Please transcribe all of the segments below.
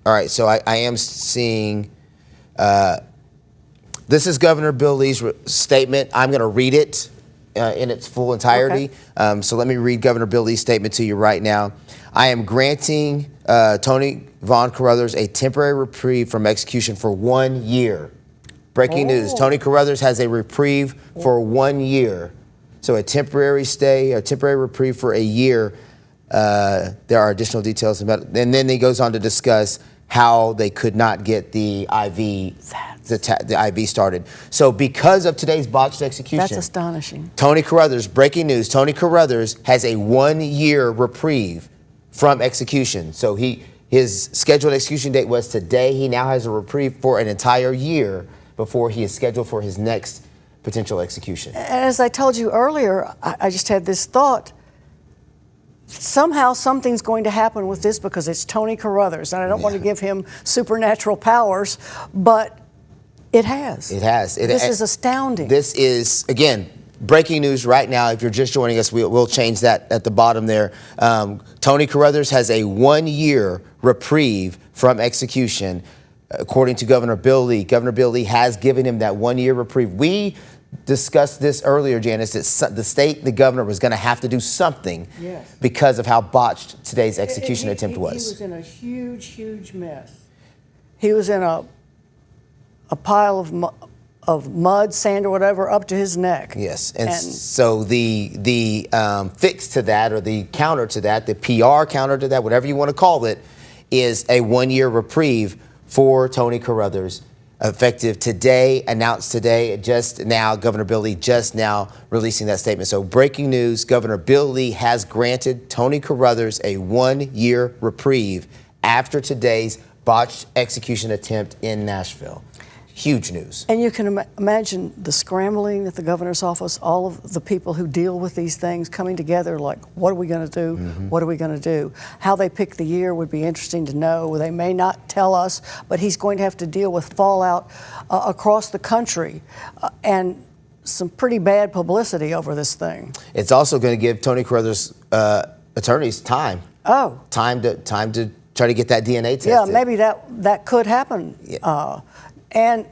All right, so I am seeing, this is Governor Bill Lee's statement. I'm going to read it in its full entirety. Okay. So let me read Governor Bill Lee's statement to you right now. I am granting Tony Von Carruthers a temporary reprieve from execution for 1 year. Breaking news, Tony Carruthers has a reprieve for 1 year. So a temporary stay, a temporary reprieve for a year. There are additional details about it. And then he goes on to discuss how they could not get the IV, the IV started. So because of today's botched execution. That's astonishing. Tony Carruthers, breaking news, Tony Carruthers has a 1 year reprieve from execution. So his scheduled execution date was today. He now has a reprieve for an entire year before he is scheduled for his next potential execution. As I told you earlier, I just had this thought. Somehow something's going to happen with this because it's Tony Carruthers, and I don't want to give him supernatural powers, but it has. It has. This is astounding. This is, again, breaking news right now. If you're just joining us, we'll change that at the bottom there. Tony Carruthers has a 1 year reprieve from execution, according to Governor Bill Lee. Governor Bill Lee has given him that 1 year reprieve. We discussed this earlier, Janice, that the state, the governor, was going to have to do something because of how botched today's execution attempt was. He was in a huge, huge mess. He was in a pile of mud, sand, or whatever, up to his neck. Yes, and so the fix to that, or the counter to that, the PR counter to that, whatever you want to call it, is a 1 year reprieve for Tony Carruthers, effective today, announced today, just now. Governor Bill Lee just now releasing that statement. So breaking news, Governor Bill Lee has granted Tony Carruthers a 1 year reprieve after today's botched execution attempt in Nashville. Huge news. And you can imagine the scrambling at the governor's office, all of the people who deal with these things coming together like, what are we going to do? What are we going to do? How they pick the year would be interesting to know. They may not tell us, but he's going to have to deal with fallout across the country and some pretty bad publicity over this thing. It's also going to give Tony Carruthers' attorneys time. Time to try to get that DNA tested. Yeah, maybe that could happen. Yeah. And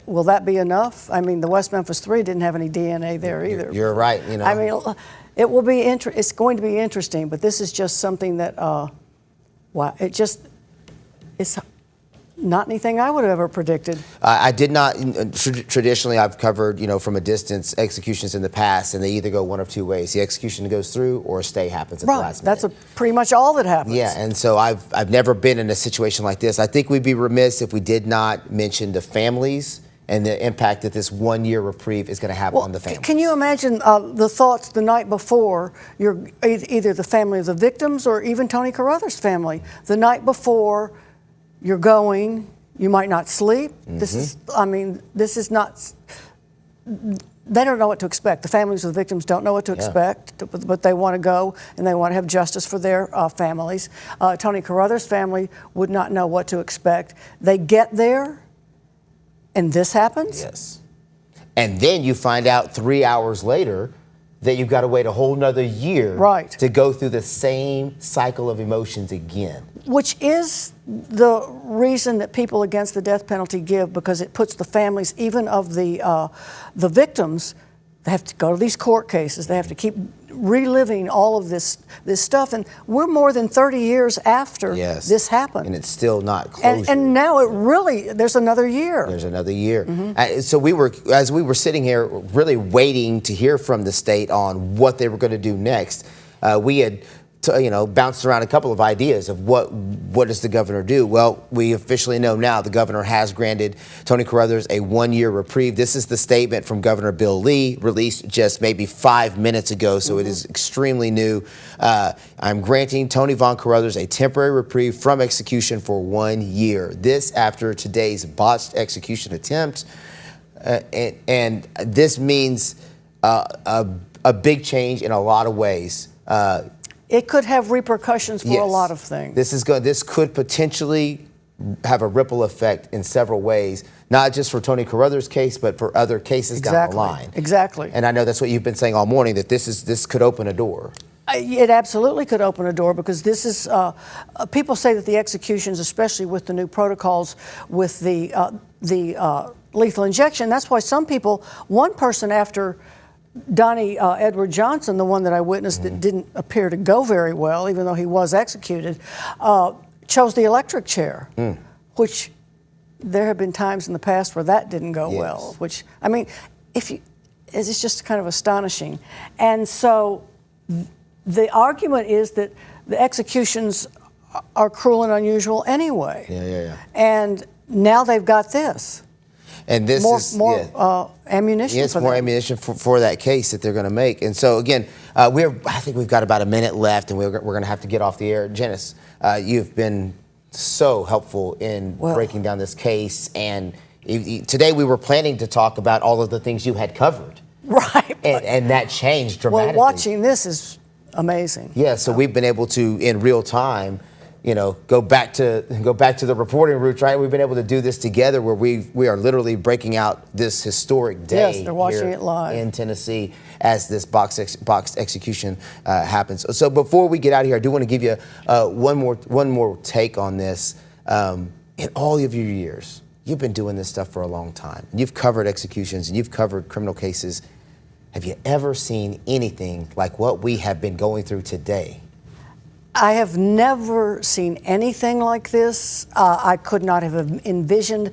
will that be enough? I mean, the West Memphis 3 didn't have any DNA there either. You're right. You know, I mean, it will be it's going to be interesting, but this is just something that, wow, it's not anything I would have ever predicted. I did not. Traditionally, I've covered, from a distance, executions in the past, and they either go one of two ways. The execution goes through, or a stay happens at the last minute. That's pretty much all that happens. Yeah, and so I've never been in a situation like this. I think we'd be remiss if we did not mention the families and the impact that this 1 year reprieve is going to have on the families. Can you imagine the thoughts the night before? You're either the family of the victims or even Tony Carruthers' family. The night before, you're going, you might not sleep. This is not, they don't know what to expect. The families of the victims don't know what to expect, but they want to go and they want to have justice for their families. Tony Carruthers' family would not know what to expect. They get there and this happens? Yes. And then you find out 3 hours later that you've got to wait a whole nother year to go through the same cycle of emotions again. Which is the reason that people against the death penalty give, because it puts the families, even of the victims, they have to go to these court cases. They have to keep reliving all of this stuff. And we're more than 30 years after this happened. And it's still not closure. And now there's another year. There's another year. So as we were sitting here really waiting to hear from the state on what they were going to do next, we had bounced around a couple of ideas of what does the governor do. Well, we officially know now the governor has granted Tony Carruthers a 1 year reprieve. This is the statement from Governor Bill Lee, released just maybe 5 minutes ago, so it is extremely new. I'm granting Tony Von Carruthers a temporary reprieve from execution for 1 year. This after today's botched execution attempt. And this means a big change in a lot of ways. It could have repercussions for a lot of things. This could potentially have a ripple effect in several ways, not just for Tony Carruthers' case, but for other cases down the line. Exactly. And I know that's what you've been saying all morning, that this could open a door. It absolutely could open a door, because this is, people say that the executions, especially with the new protocols with the lethal injection, that's why some people, one person after Donnie Edward Johnson, the one that I witnessed that didn't appear to go very well, even though he was executed, chose the electric chair, which there have been times in the past where that didn't go well, which, I mean, it's just kind of astonishing. And so the argument is that the executions are cruel and unusual anyway. And now they've got this. And this is more ammunition. Yes, for more them. ammunition for that case that they're going to make. And so again, I think we've got about a minute left, and we're going to have to get off the air. Janice, you've been so helpful in breaking down this case, and today we were planning to talk about all of the things you had covered. Right. And that changed dramatically. Well, watching this is amazing. Yeah, so we've been able to, in real time, go back to the reporting roots, right? We've been able to do this together, where we are literally breaking out this historic day. Yes, they're watching here it live in Tennessee as this boxed execution happens. So before we get out of here, I do want to give you one more take on this. In all of your years, you've been doing this stuff for a long time. You've covered executions and you've covered criminal cases. Have you ever seen anything like what we have been going through today? I have never seen anything like this. I could not have envisioned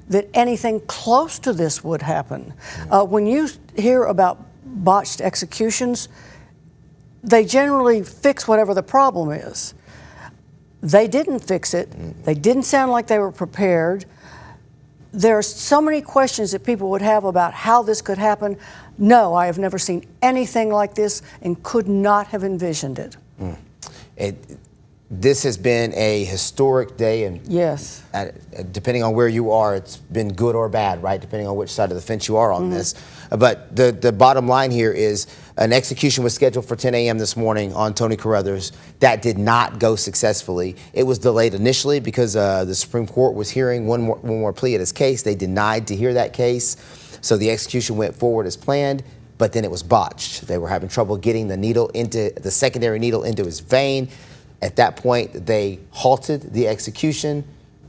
that anything close to this would happen. When you hear about botched executions, they generally fix whatever the problem is. They didn't fix it. They didn't sound like they were prepared. There are so many questions that people would have about how this could happen. No, I have never seen anything like this and could not have envisioned it. This has been a historic day, and yes, depending on where you are, it's been good or bad, right? Depending on which side of the fence you are on this. But the bottom line here is an execution was scheduled for 10 a.m. this morning on Tony Carruthers. That did not go successfully. It was delayed initially because the Supreme Court was hearing one more plea at his case. They denied to hear that case, so the execution went forward as planned. But then it was botched. They were having trouble getting the secondary needle into his vein. At that point, they halted the execution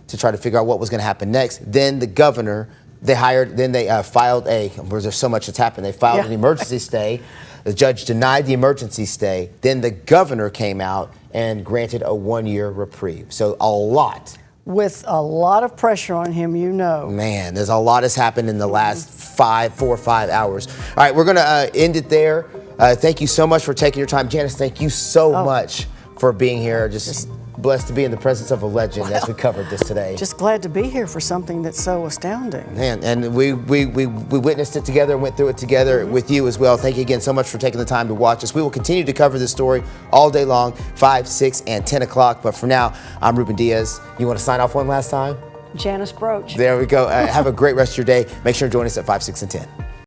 to try to figure out what was going to happen next. Then the governor, they filed there's so much that's happened. They filed an emergency stay. The judge denied the emergency stay. Then the governor came out and granted a 1-year reprieve. So a lot. With a lot of pressure on him, Man, there's a lot has happened in the last 4 or 5 hours. All right, we're going to end it there. Thank you so much for taking your time. Janice, thank you so much for being here. Just blessed to be in the presence of a legend as we covered this today. Just glad to be here for something that's so astounding. Man, and we witnessed it together and went through it together with you as well. Thank you again so much for taking the time to watch us. We will continue to cover this story all day long, 5, 6, and 10 o'clock. But for now, I'm Ruben Diaz. You want to sign off one last time? Janice Broach. There we go. Have a great rest of your day. Make sure to join us at 5, 6, and 10.